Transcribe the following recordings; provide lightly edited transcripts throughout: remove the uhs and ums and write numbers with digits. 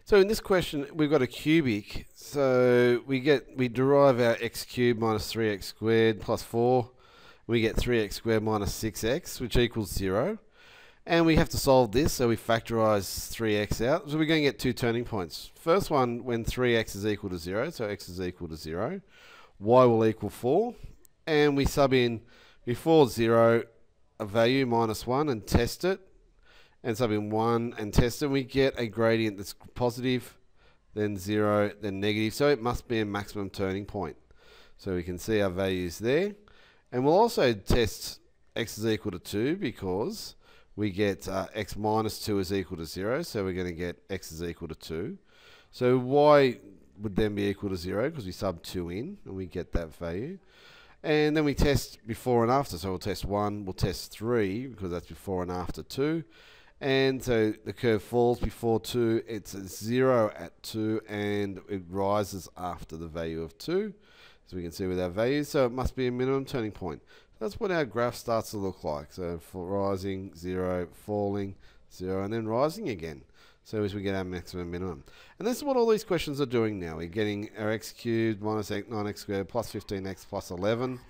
So in this question, we've got a cubic. So we derive our x cubed minus 3x squared plus 4. We get 3x squared minus 6x, which equals 0. And we have to solve this, so we factorize 3x out. So we're going to get two turning points. First one, when 3x is equal to 0, so x is equal to 0, y will equal 4. And we sub in before 0 a value minus 1 and test it. And sub in 1 and test it, and we get a gradient that's positive, then 0, then negative. So it must be a maximum turning point. So we can see our values there. And we'll also test x is equal to 2 because we get x minus 2 is equal to 0. So we're going to get x is equal to 2. So y would then be equal to 0 because we sub 2 in and we get that value. And then we test before and after. So we'll test 1, we'll test 3 because that's before and after 2. And so the curve falls before 2, it's a 0 at 2, and it rises after the value of 2, as we can see with our values. So it must be a minimum turning point. That's what our graph starts to look like. So for rising, 0, falling, 0, and then rising again. So as we get our maximum minimum. And this is what all these questions are doing now. We're getting our x cubed minus 9x squared plus 15x plus 11.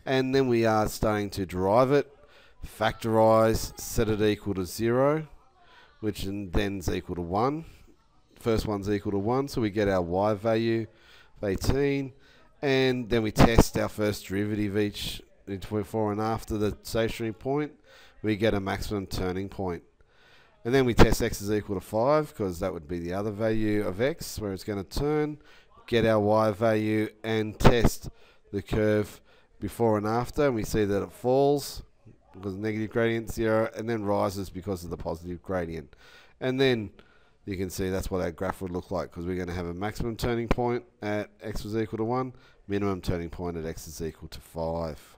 And then we are starting to derive it. Factorize, set it equal to 0, which then is equal to 1. First one's equal to 1, so we get our y value of 18. And then we test our first derivative each before and after the stationary point. We get a maximum turning point. And then we test x is equal to 5, because that would be the other value of x, where it's going to turn, get our y value, and test the curve before and after. And we see that it falls because of negative gradient 0, and then rises because of the positive gradient. And then you can see that's what our graph would look like, because we're going to have a maximum turning point at x was equal to 1, minimum turning point at x is equal to 5.